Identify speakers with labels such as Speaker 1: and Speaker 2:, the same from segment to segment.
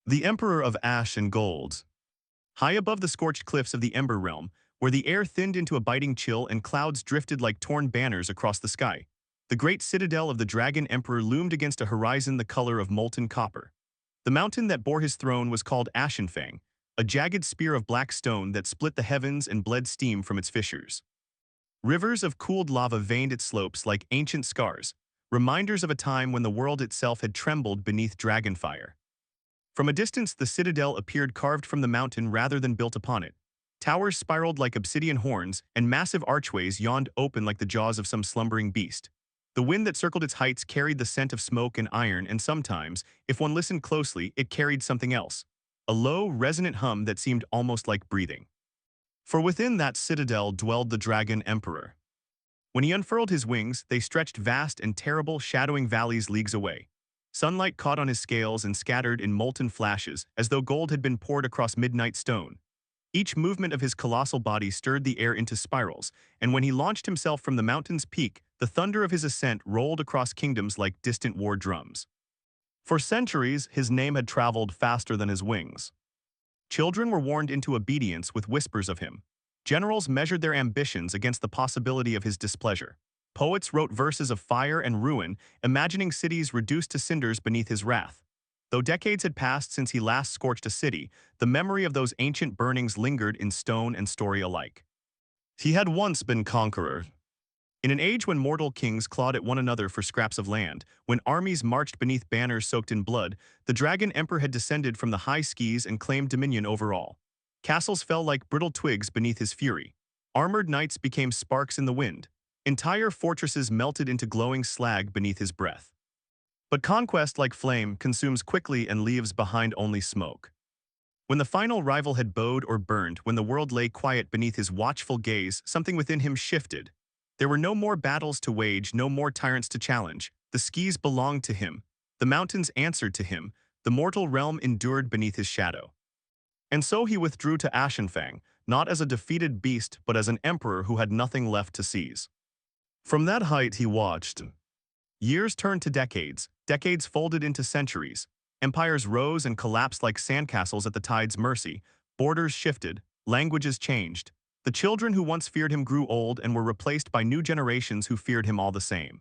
Speaker 1: The Emperor of Ash and Gold. High above the scorched cliffs of the Ember Realm, where the air thinned into a biting chill and clouds drifted like torn banners across the sky, the great citadel of the Dragon Emperor loomed against a horizon the color of molten copper. The mountain that bore his throne was called Ashenfang, a jagged spear of black stone that split the heavens and bled steam from its fissures. Rivers of cooled lava veined its slopes like ancient scars, reminders of a time when the world itself had trembled beneath dragonfire. From a distance, the citadel appeared carved from the mountain rather than built upon it. Towers spiraled like obsidian horns, and massive archways yawned open like the jaws of some slumbering beast. The wind that circled its heights carried the scent of smoke and iron, and sometimes, if one listened closely, it carried something else. A low, resonant hum that seemed almost like breathing. For within that citadel dwelled the Dragon Emperor. When he unfurled his wings, they stretched vast and terrible, shadowing valleys leagues away. Sunlight caught on his scales and scattered in molten flashes, as though gold had been poured across midnight stone. Each movement of his colossal body stirred the air into spirals, and when he launched himself from the mountain's peak, the thunder of his ascent rolled across kingdoms like distant war drums. For centuries, his name had traveled faster than his wings. Children were warned into obedience with whispers of him. Generals measured their ambitions against the possibility of his displeasure. Poets wrote verses of fire and ruin, imagining cities reduced to cinders beneath his wrath. Though decades had passed since he last scorched a city, the memory of those ancient burnings lingered in stone and story alike. He had once been conqueror. In an age when mortal kings clawed at one another for scraps of land, when armies marched beneath banners soaked in blood, the Dragon Emperor had descended from the high skies and claimed dominion over all. Castles fell like brittle twigs beneath his fury. Armored knights became sparks in the wind. Entire fortresses melted into glowing slag beneath his breath. But conquest, like flame, consumes quickly and leaves behind only smoke. When the final rival had bowed or burned, when the world lay quiet beneath his watchful gaze, something within him shifted. There were no more battles to wage, no more tyrants to challenge. The skies belonged to him. The mountains answered to him. The mortal realm endured beneath his shadow. And so he withdrew to Ashenfang, not as a defeated beast, but as an emperor who had nothing left to seize. From that height he watched. Years turned to decades, decades folded into centuries. Empires rose and collapsed like sandcastles at the tide's mercy. Borders shifted, languages changed. The children who once feared him grew old and were replaced by new generations who feared him all the same.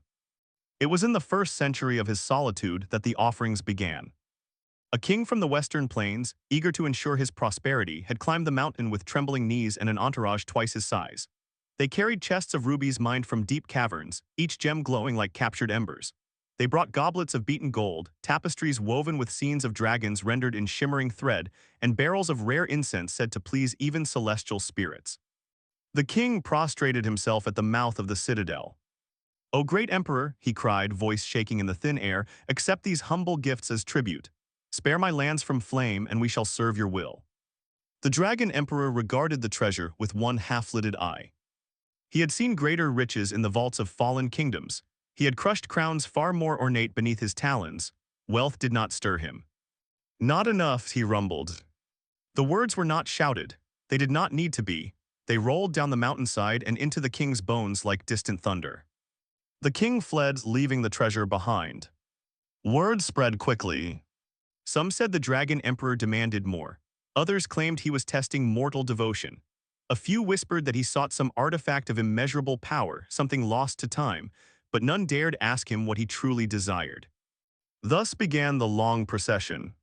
Speaker 1: It was in the first century of his solitude that the offerings began. A king from the western plains, eager to ensure his prosperity, had climbed the mountain with trembling knees and an entourage twice his size. They carried chests of rubies mined from deep caverns, each gem glowing like captured embers. They brought goblets of beaten gold, tapestries woven with scenes of dragons rendered in shimmering thread, and barrels of rare incense said to please even celestial spirits. The king prostrated himself at the mouth of the citadel. "O great emperor," he cried, voice shaking in the thin air, "accept these humble gifts as tribute. Spare my lands from flame, and we shall serve your will." The Dragon Emperor regarded the treasure with one half-lidded eye. He had seen greater riches in the vaults of fallen kingdoms. He had crushed crowns far more ornate beneath his talons. Wealth did not stir him. "Not enough," he rumbled. The words were not shouted. They did not need to be. They rolled down the mountainside and into the king's bones like distant thunder. The king fled, leaving the treasure behind. Word spread quickly. Some said the Dragon Emperor demanded more. Others claimed he was testing mortal devotion. A few whispered that he sought some artifact of immeasurable power, something lost to time, but none dared ask him what he truly desired. Thus began the long procession.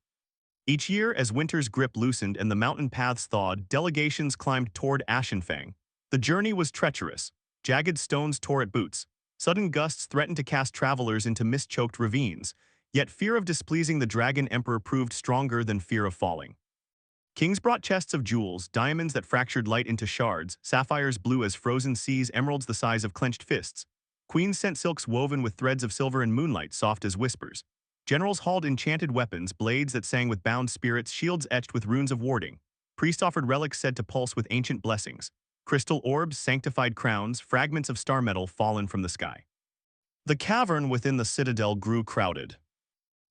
Speaker 1: Each year, as winter's grip loosened and the mountain paths thawed, delegations climbed toward Ashenfang. The journey was treacherous. Jagged stones tore at boots. Sudden gusts threatened to cast travelers into mist-choked ravines. Yet fear of displeasing the Dragon Emperor proved stronger than fear of falling. Kings brought chests of jewels, diamonds that fractured light into shards, sapphires blue as frozen seas, emeralds the size of clenched fists. Queens sent silks woven with threads of silver and moonlight soft as whispers. Generals hauled enchanted weapons, blades that sang with bound spirits, shields etched with runes of warding. Priests offered relics said to pulse with ancient blessings. Crystal orbs, sanctified crowns, fragments of star metal fallen from the sky. The cavern within the citadel grew crowded.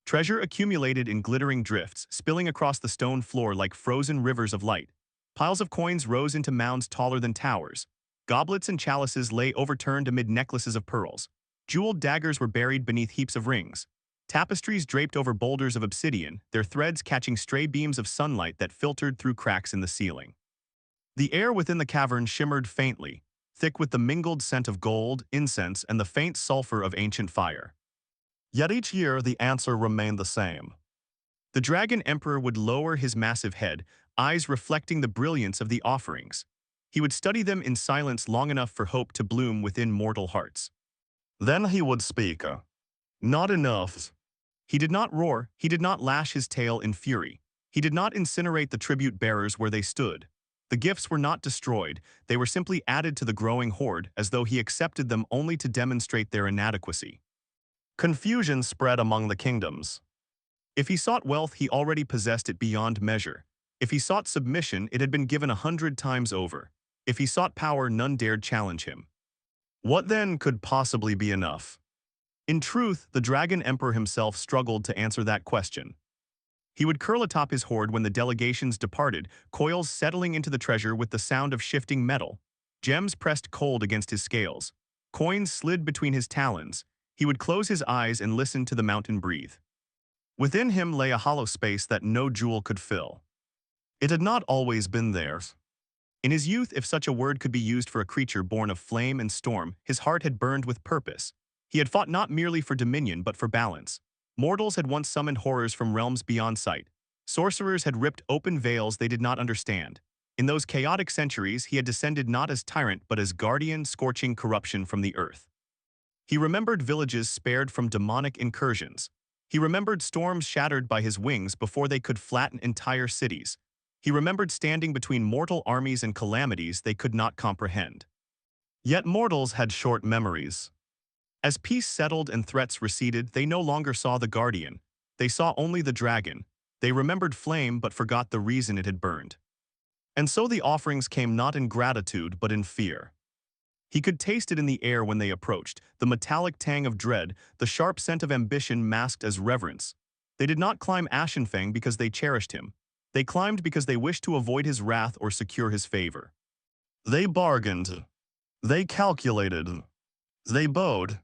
Speaker 1: Treasure accumulated in glittering drifts, spilling across the stone floor like frozen rivers of light. Piles of coins rose into mounds taller than towers. Goblets and chalices lay overturned amid necklaces of pearls. Jeweled daggers were buried beneath heaps of rings. Tapestries draped over boulders of obsidian, their threads catching stray beams of sunlight that filtered through cracks in the ceiling. The air within the cavern shimmered faintly, thick with the mingled scent of gold, incense, and the faint sulfur of ancient fire. Yet each year the answer remained the same. The Dragon Emperor would lower his massive head, eyes reflecting the brilliance of the offerings. He would study them in silence long enough for hope to bloom within mortal hearts. Then he would speak. Not enough. He did not roar, he did not lash his tail in fury. He did not incinerate the tribute bearers where they stood. The gifts were not destroyed, they were simply added to the growing horde as though he accepted them only to demonstrate their inadequacy. Confusion spread among the kingdoms. If he sought wealth, he already possessed it beyond measure. If he sought submission, it had been given 100 times over. If he sought power, none dared challenge him. What then could possibly be enough? In truth, the Dragon Emperor himself struggled to answer that question. He would curl atop his hoard when the delegations departed, coils settling into the treasure with the sound of shifting metal. Gems pressed cold against his scales. Coins slid between his talons. He would close his eyes and listen to the mountain breathe. Within him lay a hollow space that no jewel could fill. It had not always been there. In his youth, if such a word could be used for a creature born of flame and storm, his heart had burned with purpose. He had fought not merely for dominion but for balance. Mortals had once summoned horrors from realms beyond sight. Sorcerers had ripped open veils they did not understand. In those chaotic centuries, he had descended not as tyrant but as guardian, scorching corruption from the earth. He remembered villages spared from demonic incursions. He remembered storms shattered by his wings before they could flatten entire cities. He remembered standing between mortal armies and calamities they could not comprehend. Yet mortals had short memories. As peace settled and threats receded, they no longer saw the guardian. They saw only the dragon. They remembered flame but forgot the reason it had burned. And so the offerings came not in gratitude but in fear. He could taste it in the air when they approached, the metallic tang of dread, the sharp scent of ambition masked as reverence. They did not climb Ashenfang because they cherished him. They climbed because they wished to avoid his wrath or secure his favor. They bargained. They calculated. They bowed.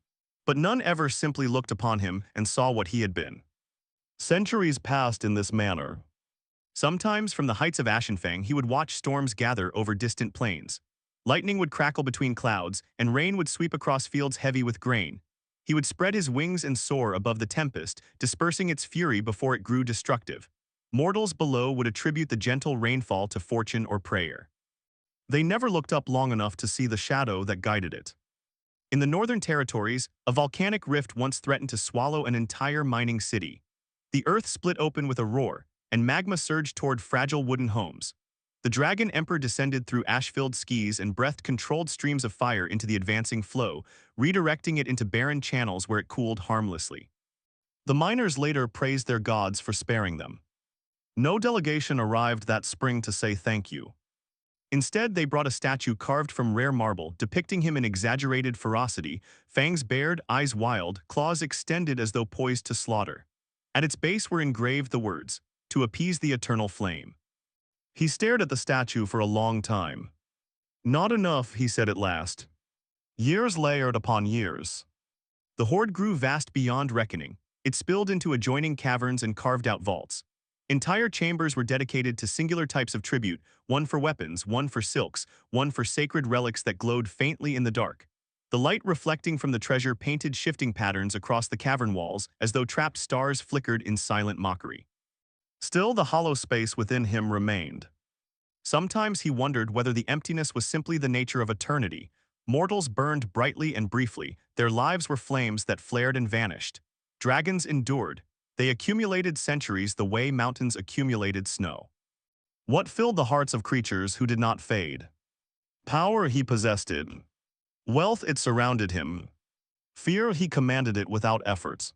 Speaker 1: But none ever simply looked upon him and saw what he had been. Centuries passed in this manner. Sometimes from the heights of Ashenfang he would watch storms gather over distant plains. Lightning would crackle between clouds, and rain would sweep across fields heavy with grain. He would spread his wings and soar above the tempest, dispersing its fury before it grew destructive. Mortals below would attribute the gentle rainfall to fortune or prayer. They never looked up long enough to see the shadow that guided it. In the northern territories, a volcanic rift once threatened to swallow an entire mining city. The earth split open with a roar, and magma surged toward fragile wooden homes. The Dragon Emperor descended through ash-filled skis and breathed controlled streams of fire into the advancing flow, redirecting it into barren channels where it cooled harmlessly. The miners later praised their gods for sparing them. No delegation arrived that spring to say thank you. Instead, they brought a statue carved from rare marble, depicting him in exaggerated ferocity, fangs bared, eyes wild, claws extended as though poised to slaughter. At its base were engraved the words, "To appease the eternal flame." He stared at the statue for a long time. Not enough, he said at last. Years layered upon years. The hoard grew vast beyond reckoning. It spilled into adjoining caverns and carved out vaults. Entire chambers were dedicated to singular types of tribute, one for weapons, one for silks, one for sacred relics that glowed faintly in the dark. The light reflecting from the treasure painted shifting patterns across the cavern walls as though trapped stars flickered in silent mockery. Still, the hollow space within him remained. Sometimes he wondered whether the emptiness was simply the nature of eternity. Mortals burned brightly and briefly, their lives were flames that flared and vanished. Dragons endured. They accumulated centuries the way mountains accumulated snow. What filled the hearts of creatures who did not fade? Power he possessed it. Wealth it surrounded him. Fear he commanded it without efforts.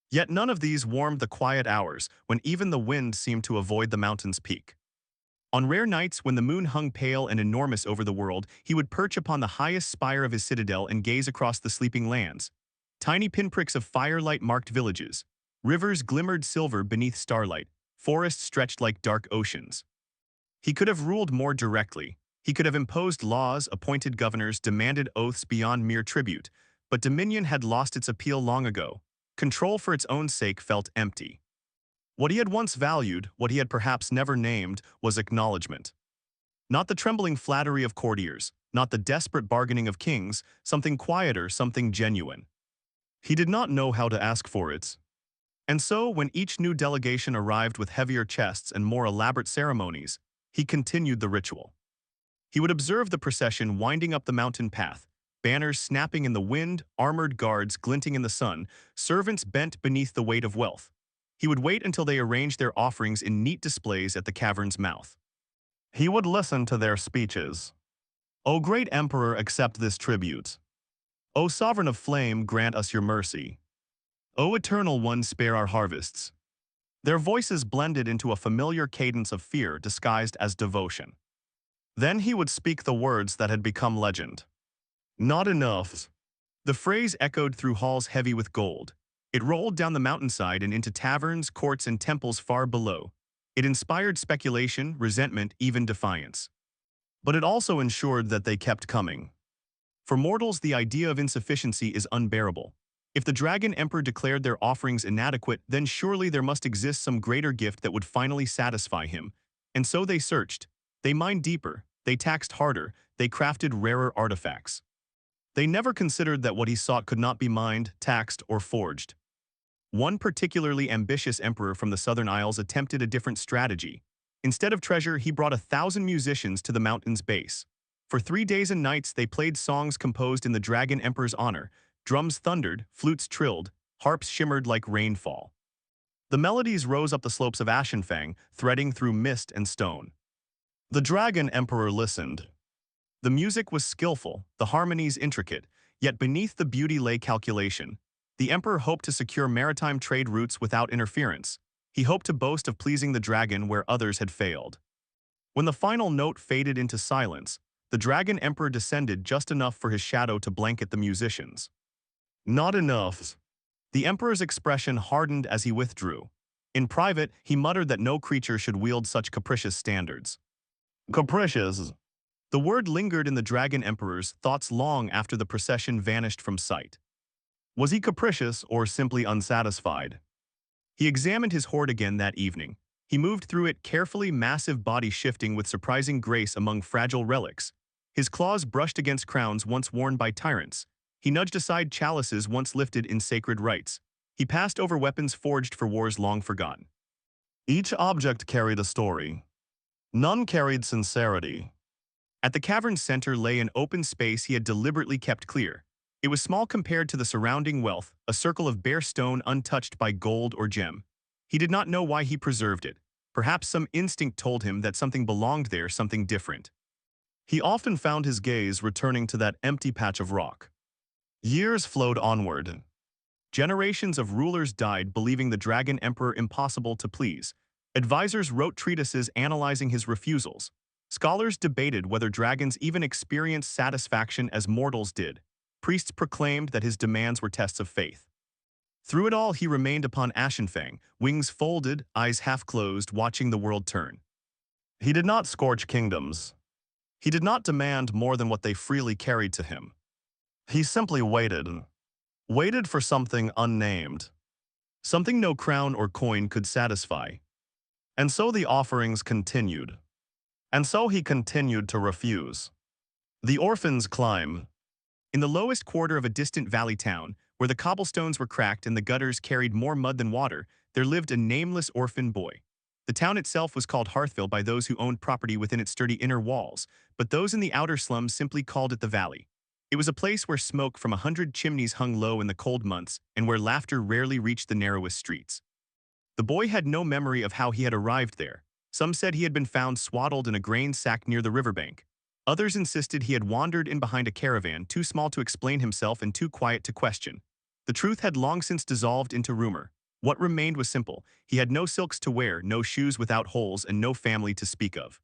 Speaker 1: Yet none of these warmed the quiet hours when even the wind seemed to avoid the mountain's peak. On rare nights when the moon hung pale and enormous over the world, he would perch upon the highest spire of his citadel and gaze across the sleeping lands. Tiny pinpricks of firelight marked villages. Rivers glimmered silver beneath starlight. Forests stretched like dark oceans. He could have ruled more directly. He could have imposed laws, appointed governors, demanded oaths beyond mere tribute. But dominion had lost its appeal long ago. Control for its own sake felt empty. What he had once valued, what he had perhaps never named, was acknowledgement. Not the trembling flattery of courtiers, not the desperate bargaining of kings, something quieter, something genuine. He did not know how to ask for it. And so, when each new delegation arrived with heavier chests and more elaborate ceremonies, he continued the ritual. He would observe the procession winding up the mountain path, banners snapping in the wind, armored guards glinting in the sun, servants bent beneath the weight of wealth. He would wait until they arranged their offerings in neat displays at the cavern's mouth. He would listen to their speeches. "O great emperor, accept this tribute. O sovereign of flame, grant us your mercy. O eternal one, spare our harvests." Their voices blended into a familiar cadence of fear disguised as devotion. Then he would speak the words that had become legend. "Not enough." The phrase echoed through halls heavy with gold. It rolled down the mountainside and into taverns, courts, and temples far below. It inspired speculation, resentment, even defiance. But it also ensured that they kept coming. For mortals, the idea of insufficiency is unbearable. If the Dragon Emperor declared their offerings inadequate, then surely there must exist some greater gift that would finally satisfy him. And so they searched. They mined deeper. They taxed harder. They crafted rarer artifacts. They never considered that what he sought could not be mined, taxed, or forged. One particularly ambitious emperor from the Southern Isles attempted a different strategy. Instead of treasure, he brought 1,000 musicians to the mountain's base. For 3 days and nights, they played songs composed in the Dragon Emperor's honor. Drums thundered, flutes trilled, harps shimmered like rainfall. The melodies rose up the slopes of Ashenfang, threading through mist and stone. The Dragon Emperor listened. The music was skillful, the harmonies intricate, yet beneath the beauty lay calculation. The emperor hoped to secure maritime trade routes without interference. He hoped to boast of pleasing the dragon where others had failed. When the final note faded into silence, the Dragon Emperor descended just enough for his shadow to blanket the musicians. "Not enough." The emperor's expression hardened as he withdrew. In private, he muttered that no creature should wield such capricious standards. Capricious. The word lingered in the Dragon Emperor's thoughts long after the procession vanished from sight. Was he capricious or simply unsatisfied? He examined his hoard again that evening. He moved through it carefully, massive body shifting with surprising grace among fragile relics. His claws brushed against crowns once worn by tyrants. He nudged aside chalices once lifted in sacred rites. He passed over weapons forged for wars long forgotten. Each object carried a story. None carried sincerity. At the cavern's center lay an open space he had deliberately kept clear. It was small compared to the surrounding wealth, a circle of bare stone untouched by gold or gem. He did not know why he preserved it. Perhaps some instinct told him that something belonged there, something different. He often found his gaze returning to that empty patch of rock. Years flowed onward. Generations of rulers died believing the Dragon Emperor impossible to please. Advisors wrote treatises analyzing his refusals. Scholars debated whether dragons even experienced satisfaction as mortals did. Priests proclaimed that his demands were tests of faith. Through it all, he remained upon Ashenfang, wings folded, eyes half-closed, watching the world turn. He did not scorch kingdoms. He did not demand more than what they freely carried to him. He simply waited. Waited for something unnamed. Something no crown or coin could satisfy. And so the offerings continued. And so he continued to refuse. The Orphan's climb. In the lowest quarter of a distant valley town, where the cobblestones were cracked and the gutters carried more mud than water, there lived a nameless orphan boy. The town itself was called Hearthville by those who owned property within its sturdy inner walls, but those in the outer slums simply called it the valley. It was a place where smoke from 100 chimneys hung low in the cold months and where laughter rarely reached the narrowest streets. The boy had no memory of how he had arrived there. Some said he had been found swaddled in a grain sack near the riverbank. Others insisted he had wandered in behind a caravan, too small to explain himself and too quiet to question. The truth had long since dissolved into rumor. What remained was simple. He had no silks to wear, no shoes without holes, and no family to speak of.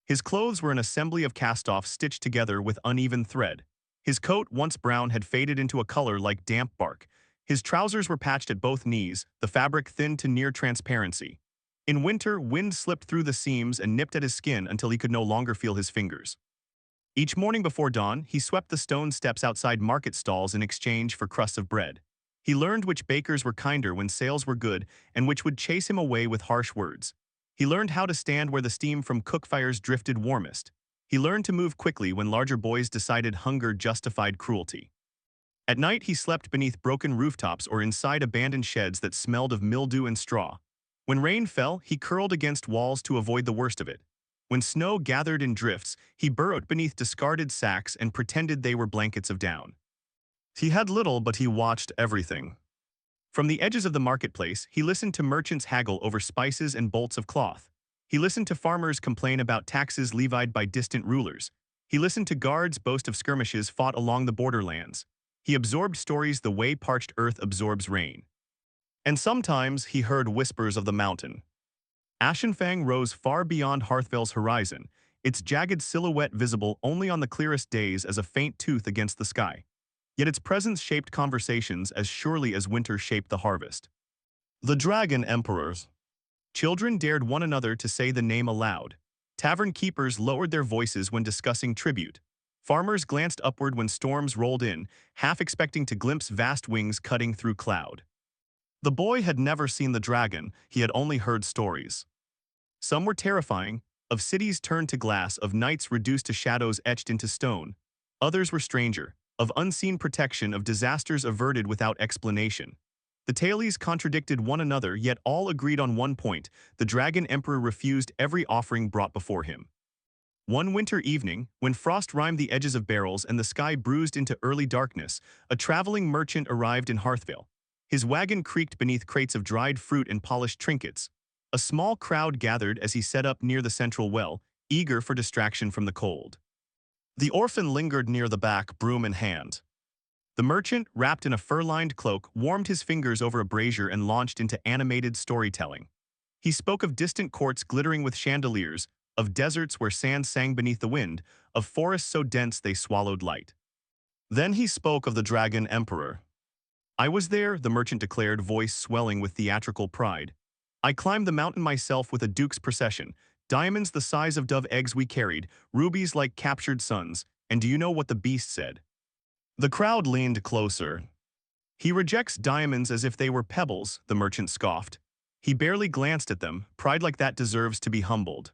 Speaker 1: His clothes were an assembly of cast-offs stitched together with uneven thread. His coat, once brown, had faded into a color like damp bark. His trousers were patched at both knees, the fabric thinned to near transparency. In winter, wind slipped through the seams and nipped at his skin until he could no longer feel his fingers. Each morning before dawn, he swept the stone steps outside market stalls in exchange for crusts of bread. He learned which bakers were kinder when sales were good and which would chase him away with harsh words. He learned how to stand where the steam from cook fires drifted warmest. He learned to move quickly when larger boys decided hunger justified cruelty. At night, he slept beneath broken rooftops or inside abandoned sheds that smelled of mildew and straw. When rain fell, he curled against walls to avoid the worst of it. When snow gathered in drifts, he burrowed beneath discarded sacks and pretended they were blankets of down. He had little, but he watched everything. From the edges of the marketplace, he listened to merchants haggle over spices and bolts of cloth. He listened to farmers complain about taxes levied by distant rulers. He listened to guards boast of skirmishes fought along the borderlands. He absorbed stories the way parched earth absorbs rain. And sometimes he heard whispers of the mountain. Ashenfang rose far beyond Hearthvale's horizon, its jagged silhouette visible only on the clearest days as a faint tooth against the sky. Yet its presence shaped conversations as surely as winter shaped the harvest. The Dragon Emperors. Children dared one another to say the name aloud. Tavern keepers lowered their voices when discussing tribute. Farmers glanced upward when storms rolled in, half expecting to glimpse vast wings cutting through cloud. The boy had never seen the dragon, he had only heard stories. Some were terrifying, of cities turned to glass, of nights reduced to shadows etched into stone. Others were stranger, of unseen protection, of disasters averted without explanation. The tales contradicted one another, yet all agreed on one point: the Dragon Emperor refused every offering brought before him. One winter evening, when frost rimed the edges of barrels and the sky bruised into early darkness, a traveling merchant arrived in Hearthvale. His wagon creaked beneath crates of dried fruit and polished trinkets. A small crowd gathered as he set up near the central well, eager for distraction from the cold. The orphan lingered near the back, broom in hand. The merchant, wrapped in a fur-lined cloak, warmed his fingers over a brazier and launched into animated storytelling. He spoke of distant courts glittering with chandeliers, of deserts where sand sang beneath the wind, of forests so dense they swallowed light. Then he spoke of the Dragon Emperor. "I was there," the merchant declared, voice swelling with theatrical pride. "I climbed the mountain myself with a duke's procession. Diamonds the size of dove eggs we carried, rubies like captured suns, and do you know what the beast said?" The crowd leaned closer. "He rejects diamonds as if they were pebbles," the merchant scoffed. He barely glanced at them, pride like that deserves to be humbled.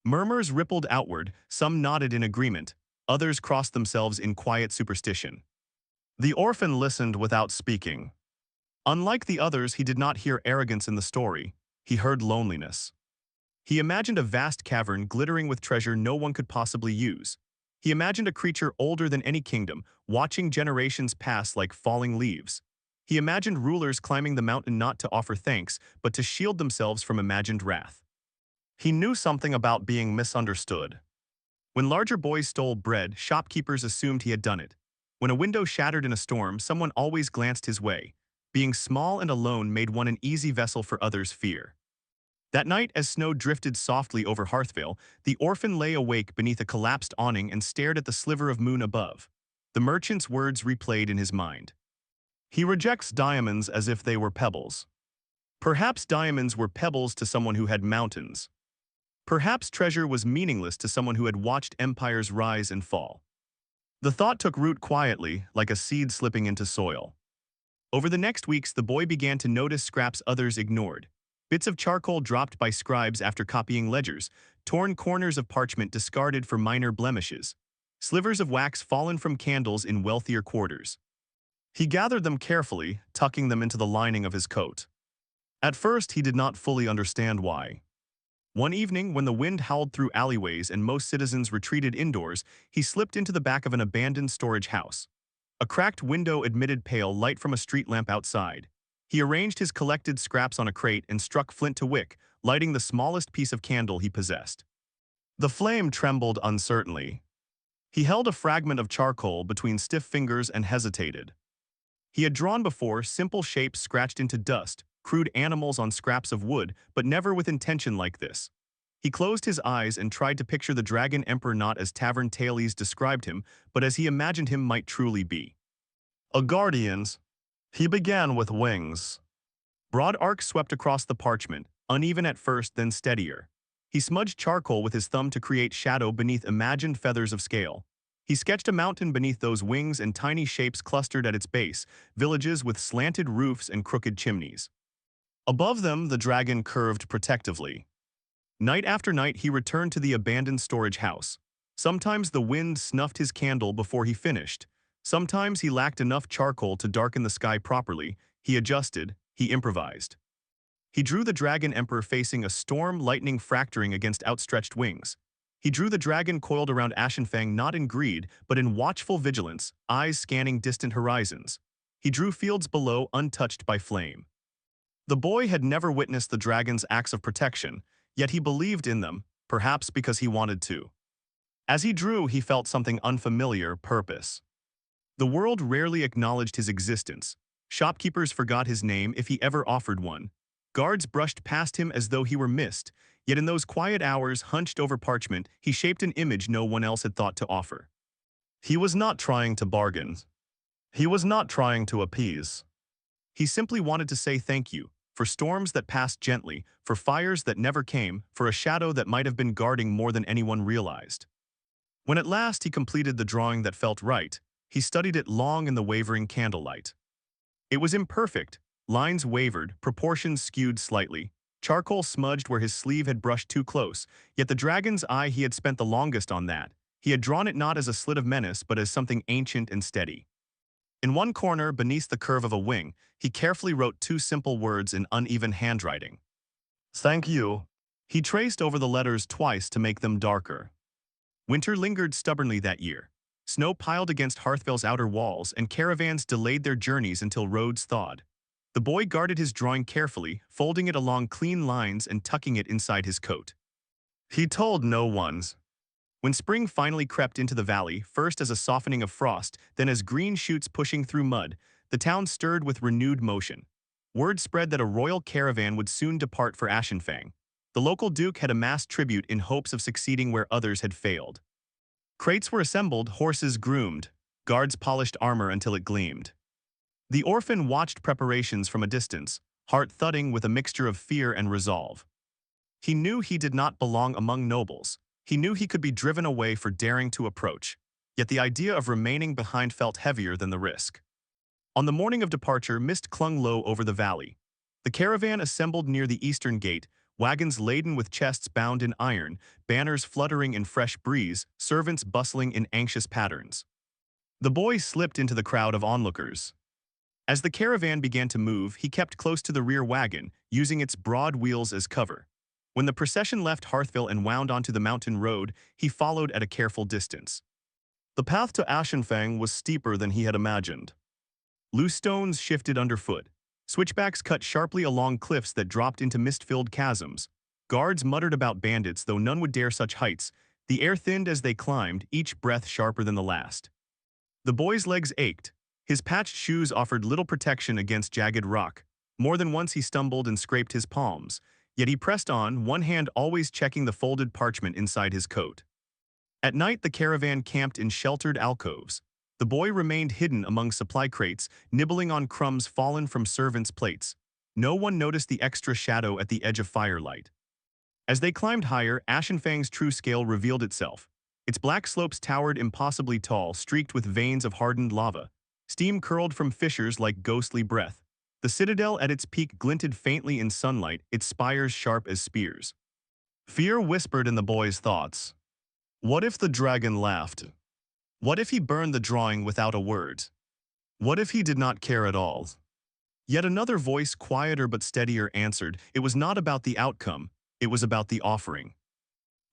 Speaker 1: Murmurs rippled outward, some nodded in agreement, others crossed themselves in quiet superstition. The orphan listened without speaking. Unlike the others, he did not hear arrogance in the story, he heard loneliness. He imagined a vast cavern glittering with treasure no one could possibly use. He imagined a creature older than any kingdom, watching generations pass like falling leaves. He imagined rulers climbing the mountain not to offer thanks, but to shield themselves from imagined wrath. He knew something about being misunderstood. When larger boys stole bread, shopkeepers assumed he had done it. When a window shattered in a storm, someone always glanced his way. Being small and alone made one an easy vessel for others' fear. That night, as snow drifted softly over Hearthvale, the orphan lay awake beneath a collapsed awning and stared at the sliver of moon above. The merchant's words replayed in his mind. "He rejects diamonds as if they were pebbles." Perhaps diamonds were pebbles to someone who had mountains. Perhaps treasure was meaningless to someone who had watched empires rise and fall. The thought took root quietly, like a seed slipping into soil. Over the next weeks, the boy began to notice scraps others ignored. Bits of charcoal dropped by scribes after copying ledgers, torn corners of parchment discarded for minor blemishes, slivers of wax fallen from candles in wealthier quarters. He gathered them carefully, tucking them into the lining of his coat. At first, he did not fully understand why. One evening, when the wind howled through alleyways and most citizens retreated indoors, he slipped into the back of an abandoned storage house. A cracked window admitted pale light from a street lamp outside. He arranged his collected scraps on a crate and struck flint to wick, lighting the smallest piece of candle he possessed. The flame trembled uncertainly. He held a fragment of charcoal between stiff fingers and hesitated. He had drawn before simple shapes scratched into dust, crude animals on scraps of wood, but never with intention like this. He closed his eyes and tried to picture the Dragon Emperor not as tavern tales described him, but as he imagined him might truly be. A guardian's. He began with wings. Broad arcs swept across the parchment, uneven at first, then steadier. He smudged charcoal with his thumb to create shadow beneath imagined feathers of scale. He sketched a mountain beneath those wings and tiny shapes clustered at its base, villages with slanted roofs and crooked chimneys. Above them, the dragon curved protectively. Night after night, he returned to the abandoned storage house. Sometimes the wind snuffed his candle before he finished. Sometimes he lacked enough charcoal to darken the sky properly. He adjusted, he improvised. He drew the dragon emperor facing a storm, lightning fracturing against outstretched wings. He drew the dragon coiled around Ashenfang not in greed, but in watchful vigilance, eyes scanning distant horizons. He drew fields below untouched by flame. The boy had never witnessed the dragon's acts of protection, yet he believed in them, perhaps because he wanted to. As he drew, he felt something unfamiliar: purpose. The world rarely acknowledged his existence. Shopkeepers forgot his name if he ever offered one. Guards brushed past him as though he were mist, yet in those quiet hours, hunched over parchment, he shaped an image no one else had thought to offer. He was not trying to bargain. He was not trying to appease. He simply wanted to say thank you, for storms that passed gently, for fires that never came, for a shadow that might have been guarding more than anyone realized. When at last he completed the drawing that felt right, he studied it long in the wavering candlelight. It was imperfect. Lines wavered, proportions skewed slightly, charcoal smudged where his sleeve had brushed too close, yet the dragon's eye, he had spent the longest on that. He had drawn it not as a slit of menace but as something ancient and steady. In one corner, beneath the curve of a wing, he carefully wrote two simple words in uneven handwriting. Thank you. He traced over the letters twice to make them darker. Winter lingered stubbornly that year. Snow piled against Hearthvale's outer walls, and caravans delayed their journeys until roads thawed. The boy guarded his drawing carefully, folding it along clean lines and tucking it inside his coat. He told no one. When spring finally crept into the valley, first as a softening of frost, then as green shoots pushing through mud, the town stirred with renewed motion. Word spread that a royal caravan would soon depart for Ashenfang. The local duke had amassed tribute in hopes of succeeding where others had failed. Crates were assembled, horses groomed, guards polished armor until it gleamed. The orphan watched preparations from a distance, heart thudding with a mixture of fear and resolve. He knew he did not belong among nobles. He knew he could be driven away for daring to approach, yet the idea of remaining behind felt heavier than the risk. On the morning of departure, mist clung low over the valley. The caravan assembled near the eastern gate, wagons laden with chests bound in iron, banners fluttering in fresh breeze, servants bustling in anxious patterns. The boy slipped into the crowd of onlookers. As the caravan began to move, he kept close to the rear wagon, using its broad wheels as cover. When the procession left Hearthvale and wound onto the mountain road, he followed at a careful distance. The path to Ashenfang was steeper than he had imagined. Loose stones shifted underfoot. Switchbacks cut sharply along cliffs that dropped into mist-filled chasms. Guards muttered about bandits, though none would dare such heights. The air thinned as they climbed, each breath sharper than the last. The boy's legs ached. His patched shoes offered little protection against jagged rock. More than once he stumbled and scraped his palms. Yet he pressed on, one hand always checking the folded parchment inside his coat. At night, the caravan camped in sheltered alcoves. The boy remained hidden among supply crates, nibbling on crumbs fallen from servants' plates. No one noticed the extra shadow at the edge of firelight. As they climbed higher, Ashenfang's true scale revealed itself. Its black slopes towered impossibly tall, streaked with veins of hardened lava. Steam curled from fissures like ghostly breath. The citadel at its peak glinted faintly in sunlight, its spires sharp as spears. Fear whispered in the boy's thoughts. What if the dragon laughed? What if he burned the drawing without a word? What if he did not care at all? Yet another voice, quieter but steadier, answered. It was not about the outcome, it was about the offering.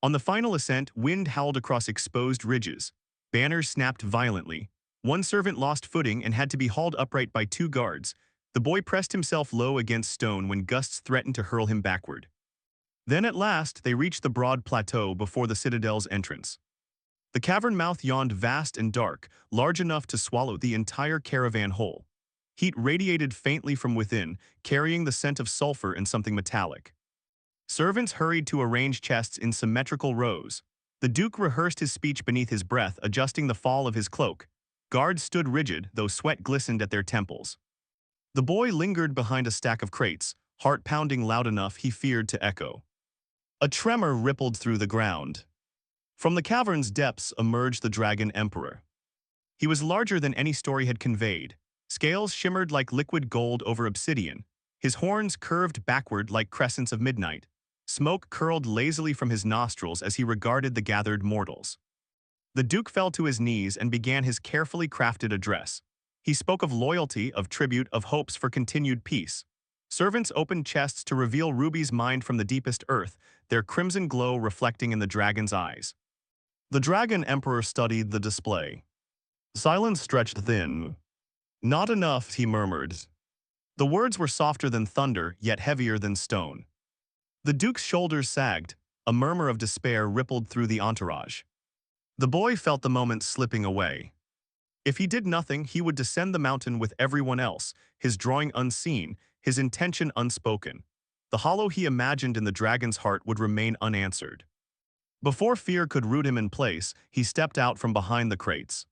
Speaker 1: On the final ascent, wind howled across exposed ridges. Banners snapped violently. One servant lost footing and had to be hauled upright by two guards. The boy pressed himself low against stone when gusts threatened to hurl him backward. Then at last, they reached the broad plateau before the citadel's entrance. The cavern mouth yawned vast and dark, large enough to swallow the entire caravan whole. Heat radiated faintly from within, carrying the scent of sulfur and something metallic. Servants hurried to arrange chests in symmetrical rows. The duke rehearsed his speech beneath his breath, adjusting the fall of his cloak. Guards stood rigid, though sweat glistened at their temples. The boy lingered behind a stack of crates, heart pounding loud enough he feared to echo. A tremor rippled through the ground. From the cavern's depths emerged the Dragon Emperor. He was larger than any story had conveyed. Scales shimmered like liquid gold over obsidian. His horns curved backward like crescents of midnight. Smoke curled lazily from his nostrils as he regarded the gathered mortals. The Duke fell to his knees and began his carefully crafted address. He spoke of loyalty, of tribute, of hopes for continued peace. Servants opened chests to reveal Ruby's mind from the deepest earth, their crimson glow reflecting in the dragon's eyes. The Dragon Emperor studied the display. Silence stretched thin. Not enough, he murmured. The words were softer than thunder, yet heavier than stone. The Duke's shoulders sagged. A murmur of despair rippled through the entourage. The boy felt the moment slipping away. If he did nothing, he would descend the mountain with everyone else, his drawing unseen, his intention unspoken. The hollow he imagined in the dragon's heart would remain unanswered. Before fear could root him in place, he stepped out from behind the crates.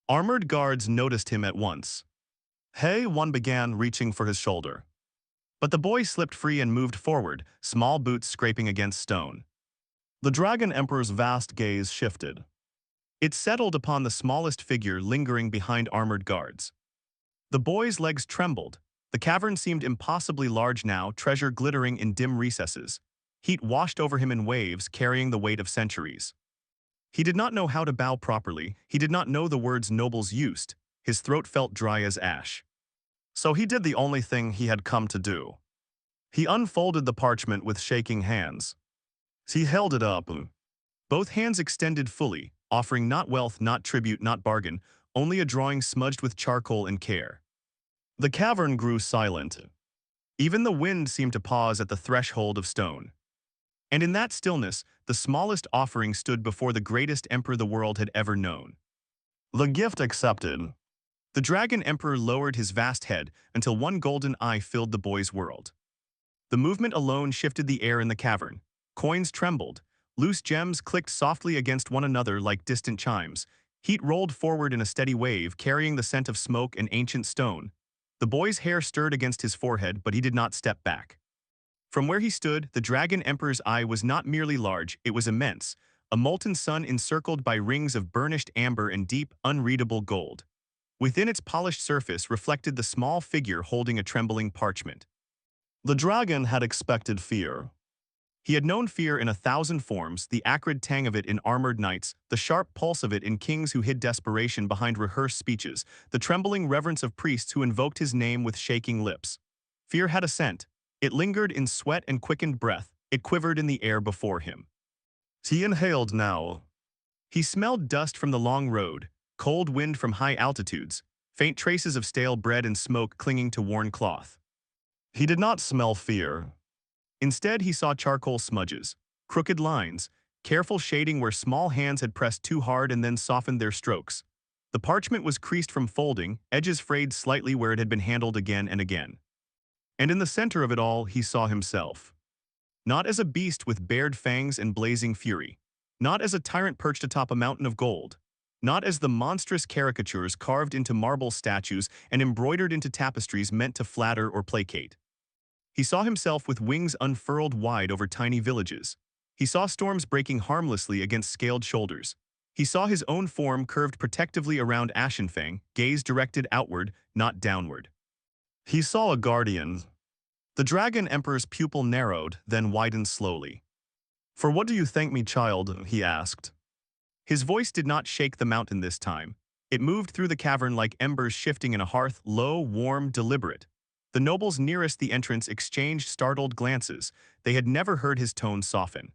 Speaker 1: Armored guards noticed him at once. Hey, one began, reaching for his shoulder. But the boy slipped free and moved forward, small boots scraping against stone. The Dragon Emperor's vast gaze shifted. It settled upon the smallest figure lingering behind armored guards. The boy's legs trembled. The cavern seemed impossibly large now, treasure glittering in dim recesses. Heat washed over him in waves, carrying the weight of centuries. He did not know how to bow properly. He did not know the words nobles used. His throat felt dry as ash. So he did the only thing he had come to do. He unfolded the parchment with shaking hands. He held it up. Both hands extended fully, offering not wealth, not tribute, not bargain, only a drawing smudged with charcoal and care. The cavern grew silent. Even the wind seemed to pause at the threshold of stone. And in that stillness, the smallest offering stood before the greatest emperor the world had ever known. The gift accepted. The Dragon Emperor lowered his vast head until one golden eye filled the boy's world. The movement alone shifted the air in the cavern. Coins trembled. Loose gems clicked softly against one another like distant chimes. Heat rolled forward in a steady wave, carrying the scent of smoke and ancient stone. The boy's hair stirred against his forehead, but he did not step back. From where he stood, the Dragon Emperor's eye was not merely large, it was immense, a molten sun encircled by rings of burnished amber and deep, unreadable gold. Within its polished surface reflected the small figure holding a trembling parchment. The dragon had expected fear. He had known fear in 1,000 forms, the acrid tang of it in armored knights, the sharp pulse of it in kings who hid desperation behind rehearsed speeches, the trembling reverence of priests who invoked his name with shaking lips. Fear had a scent. It lingered in sweat and quickened breath. It quivered in the air before him. He inhaled now. He smelled dust from the long road, cold wind from high altitudes, faint traces of stale bread and smoke clinging to worn cloth. He did not smell fear. Instead, he saw charcoal smudges, crooked lines, careful shading where small hands had pressed too hard and then softened their strokes. The parchment was creased from folding, edges frayed slightly where it had been handled again and again. And in the center of it all, he saw himself. Not as a beast with bared fangs and blazing fury. Not as a tyrant perched atop a mountain of gold. Not as the monstrous caricatures carved into marble statues and embroidered into tapestries meant to flatter or placate. He saw himself with wings unfurled wide over tiny villages. He saw storms breaking harmlessly against scaled shoulders. He saw his own form curved protectively around Ashenfang, gaze directed outward, not downward. He saw a guardian. The Dragon Emperor's pupil narrowed, then widened slowly. "For what do you thank me, child?" he asked. His voice did not shake the mountain this time. It moved through the cavern like embers shifting in a hearth, low, warm, deliberate. The nobles nearest the entrance exchanged startled glances. They had never heard his tone soften.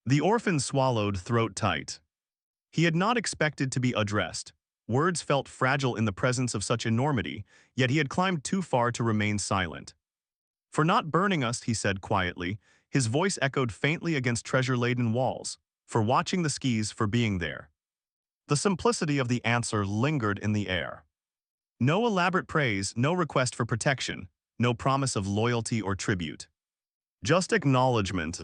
Speaker 1: The orphan swallowed, throat tight. He had not expected to be addressed. Words felt fragile in the presence of such enormity, yet he had climbed too far to remain silent. "For not burning us," he said quietly. His voice echoed faintly against treasure-laden walls. "For watching the skis, for being there." The simplicity of the answer lingered in the air. No elaborate praise, no request for protection, no promise of loyalty or tribute. Just acknowledgement.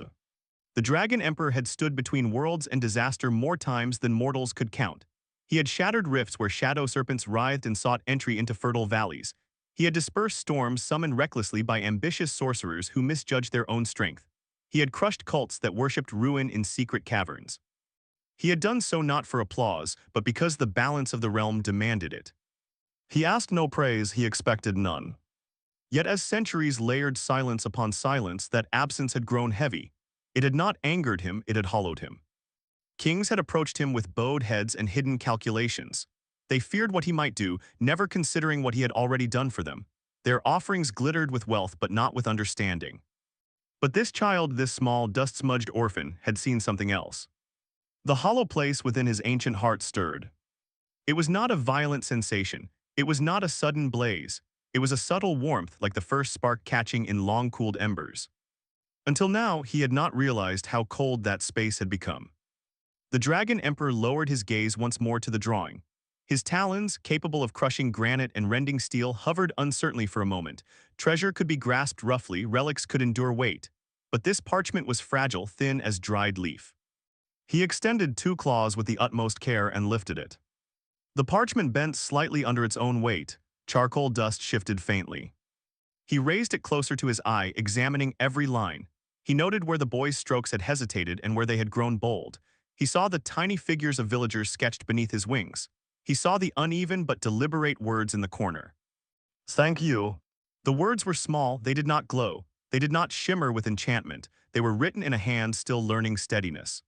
Speaker 1: The Dragon Emperor had stood between worlds and disaster more times than mortals could count. He had shattered rifts where shadow serpents writhed and sought entry into fertile valleys. He had dispersed storms summoned recklessly by ambitious sorcerers who misjudged their own strength. He had crushed cults that worshipped ruin in secret caverns. He had done so not for applause, but because the balance of the realm demanded it. He asked no praise, he expected none. Yet as centuries layered silence upon silence, that absence had grown heavy. It had not angered him, it had hollowed him. Kings had approached him with bowed heads and hidden calculations. They feared what he might do, never considering what he had already done for them. Their offerings glittered with wealth but not with understanding. But this child, this small, dust-smudged orphan, had seen something else. The hollow place within his ancient heart stirred. It was not a violent sensation. It was not a sudden blaze. It was a subtle warmth like the first spark catching in long-cooled embers. Until now, he had not realized how cold that space had become. The Dragon Emperor lowered his gaze once more to the drawing. His talons, capable of crushing granite and rending steel, hovered uncertainly for a moment. Treasure could be grasped roughly, relics could endure weight. But this parchment was fragile, thin as dried leaf. He extended two claws with the utmost care and lifted it. The parchment bent slightly under its own weight. Charcoal dust shifted faintly. He raised it closer to his eye, examining every line. He noted where the boy's strokes had hesitated and where they had grown bold. He saw the tiny figures of villagers sketched beneath his wings. He saw the uneven but deliberate words in the corner. "Thank you." The words were small, they did not glow. They did not shimmer with enchantment. They were written in a hand still learning steadiness.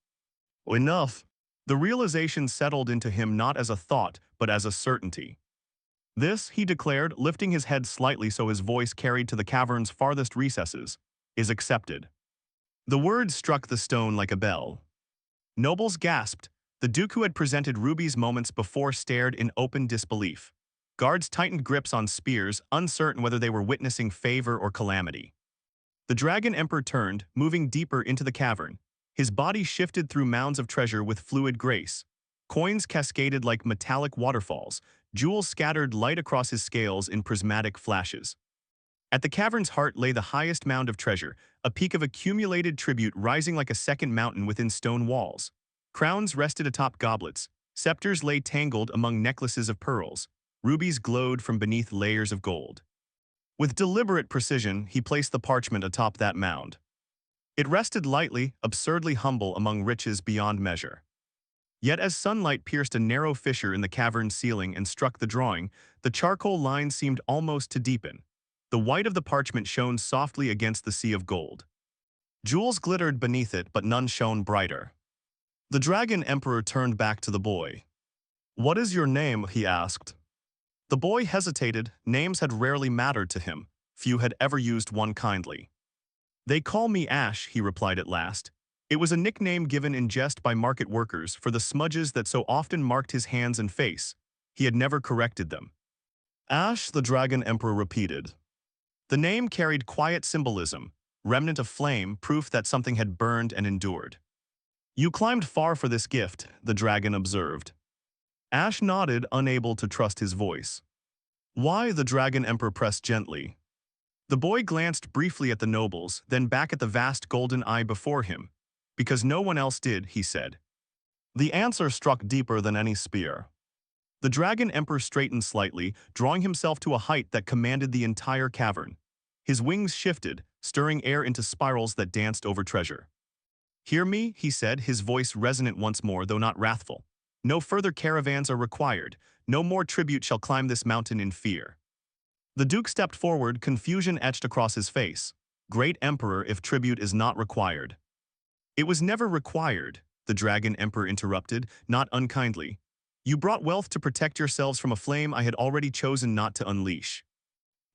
Speaker 1: "Enough." The realization settled into him not as a thought, but as a certainty. "This," he declared, lifting his head slightly so his voice carried to the cavern's farthest recesses, "is accepted." The words struck the stone like a bell. Nobles gasped. The duke who had presented rubies moments before stared in open disbelief. Guards tightened grips on spears, uncertain whether they were witnessing favor or calamity. The Dragon Emperor turned, moving deeper into the cavern. His body shifted through mounds of treasure with fluid grace. Coins cascaded like metallic waterfalls. Jewels scattered light across his scales in prismatic flashes. At the cavern's heart lay the highest mound of treasure, a peak of accumulated tribute rising like a second mountain within stone walls. Crowns rested atop goblets. Scepters lay tangled among necklaces of pearls. Rubies glowed from beneath layers of gold. With deliberate precision, he placed the parchment atop that mound. It rested lightly, absurdly humble among riches beyond measure. Yet as sunlight pierced a narrow fissure in the cavern's ceiling and struck the drawing, the charcoal line seemed almost to deepen. The white of the parchment shone softly against the sea of gold. Jewels glittered beneath it, but none shone brighter. The Dragon Emperor turned back to the boy. "What is your name?" he asked. The boy hesitated. Names had rarely mattered to him. Few had ever used one kindly. "They call me Ash," he replied at last. It was a nickname given in jest by market workers for the smudges that so often marked his hands and face. He had never corrected them. "Ash," the Dragon Emperor repeated. The name carried quiet symbolism, remnant of flame, proof that something had burned and endured. "You climbed far for this gift," the dragon observed. Ash nodded, unable to trust his voice. "Why?" the Dragon Emperor pressed gently. The boy glanced briefly at the nobles, then back at the vast golden eye before him. "Because no one else did," he said. The answer struck deeper than any spear. The Dragon Emperor straightened slightly, drawing himself to a height that commanded the entire cavern. His wings shifted, stirring air into spirals that danced over treasure. "Hear me," he said, his voice resonant once more, though not wrathful. "No further caravans are required. No more tribute shall climb this mountain in fear." The Duke stepped forward, confusion etched across his face. "Great Emperor, if tribute is not required." "It was never required," the Dragon Emperor interrupted, not unkindly. "You brought wealth to protect yourselves from a flame I had already chosen not to unleash."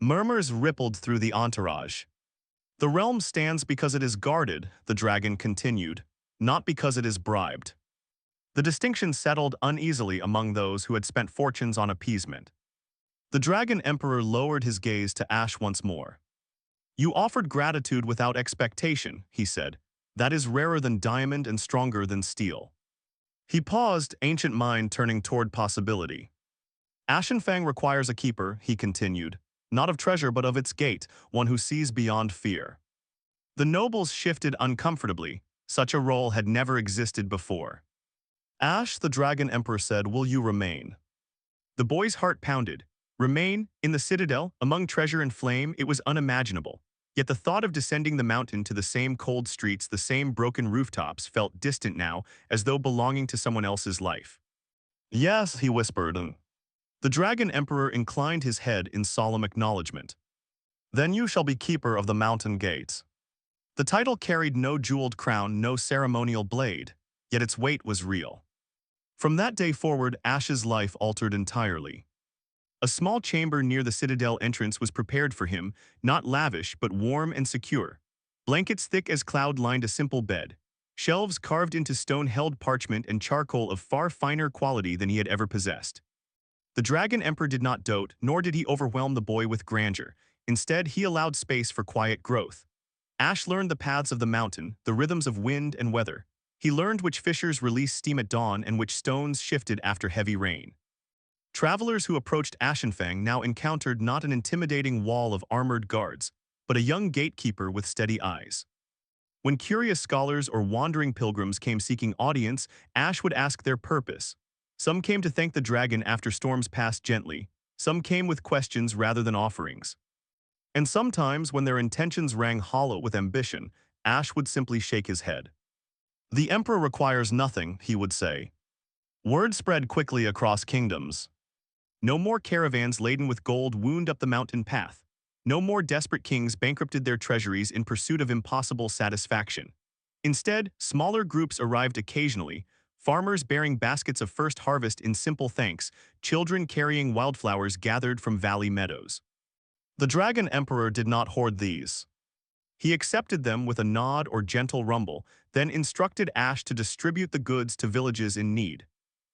Speaker 1: Murmurs rippled through the entourage. "The realm stands because it is guarded," the dragon continued, "not because it is bribed." The distinction settled uneasily among those who had spent fortunes on appeasement. The Dragon Emperor lowered his gaze to Ash once more. "You offered gratitude without expectation," he said. "That is rarer than diamond and stronger than steel." He paused, ancient mind turning toward possibility. "Ashenfang requires a keeper," he continued, "not of treasure but of its gate, one who sees beyond fear." The nobles shifted uncomfortably. Such a role had never existed before. "Ash," the Dragon Emperor said, "will you remain?" The boy's heart pounded. Remain? In the citadel, among treasure and flame? It was unimaginable. Yet the thought of descending the mountain to the same cold streets, the same broken rooftops, felt distant now, as though belonging to someone else's life. Yes, he whispered. The Dragon Emperor inclined his head in solemn acknowledgement. Then you shall be keeper of the mountain gates. The title carried no jeweled crown, no ceremonial blade, yet its weight was real. From that day forward, Ash's life altered entirely. A small chamber near the citadel entrance was prepared for him, not lavish but warm and secure. Blankets thick as cloud lined a simple bed. Shelves carved into stone held parchment and charcoal of far finer quality than he had ever possessed. The Dragon Emperor did not dote, nor did he overwhelm the boy with grandeur. Instead, he allowed space for quiet growth. Ash learned the paths of the mountain, the rhythms of wind and weather. He learned which fissures release steam at dawn and which stones shifted after heavy rain. Travelers who approached Ashenfang now encountered not an intimidating wall of armored guards, but a young gatekeeper with steady eyes. When curious scholars or wandering pilgrims came seeking audience, Ash would ask their purpose. Some came to thank the dragon after storms passed gently. Some came with questions rather than offerings. And sometimes, when their intentions rang hollow with ambition, Ash would simply shake his head. The Emperor requires nothing, he would say. Word spread quickly across kingdoms. No more caravans laden with gold wound up the mountain path. No more desperate kings bankrupted their treasuries in pursuit of impossible satisfaction. Instead, smaller groups arrived occasionally, farmers bearing baskets of first harvest in simple thanks, children carrying wildflowers gathered from valley meadows. The Dragon Emperor did not hoard these. He accepted them with a nod or gentle rumble, then instructed Ash to distribute the goods to villages in need.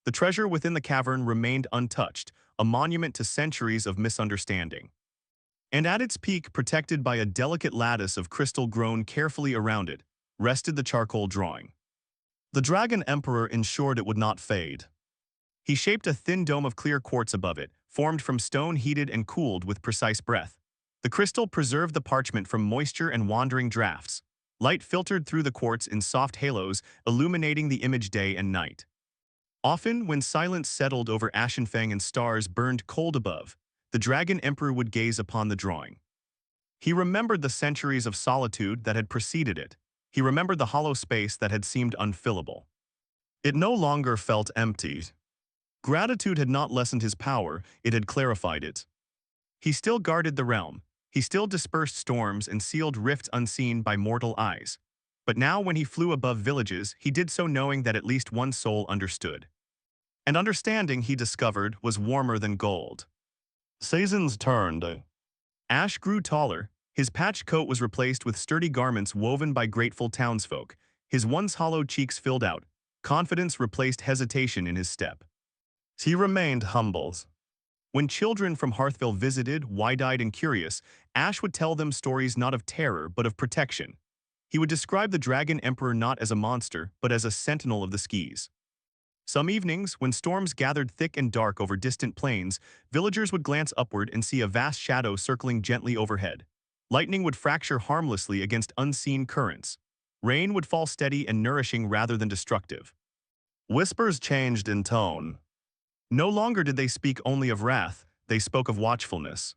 Speaker 1: The treasure within the cavern remained untouched, a monument to centuries of misunderstanding. And at its peak, protected by a delicate lattice of crystal grown carefully around it, rested the charcoal drawing. The Dragon Emperor ensured it would not fade. He shaped a thin dome of clear quartz above it, formed from stone heated and cooled with precise breath. The crystal preserved the parchment from moisture and wandering drafts. Light filtered through the quartz in soft halos, illuminating the image day and night. Often, when silence settled over Ashenfang and stars burned cold above, the Dragon Emperor would gaze upon the drawing. He remembered the centuries of solitude that had preceded it. He remembered the hollow space that had seemed unfillable. It no longer felt empty. Gratitude had not lessened his power, it had clarified it. He still guarded the realm. He still dispersed storms and sealed rifts unseen by mortal eyes. But now when he flew above villages, he did so knowing that at least one soul understood. And understanding, he discovered, was warmer than gold. Seasons turned. Ash grew taller. His patched coat was replaced with sturdy garments woven by grateful townsfolk. His once hollow cheeks filled out. Confidence replaced hesitation in his step. He remained humble. When children from Hearthville visited, wide-eyed and curious, Ash would tell them stories not of terror but of protection. He would describe the Dragon Emperor not as a monster, but as a sentinel of the skies. Some evenings, when storms gathered thick and dark over distant plains, villagers would glance upward and see a vast shadow circling gently overhead. Lightning would fracture harmlessly against unseen currents. Rain would fall steady and nourishing rather than destructive. Whispers changed in tone. No longer did they speak only of wrath, they spoke of watchfulness.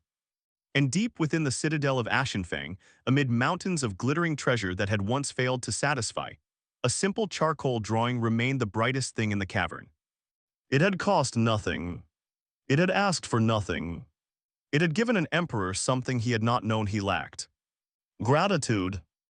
Speaker 1: And deep within the citadel of Ashenfang, amid mountains of glittering treasure that had once failed to satisfy, a simple charcoal drawing remained the brightest thing in the cavern. It had cost nothing. It had asked for nothing. It had given an emperor something he had not known he lacked. Gratitude.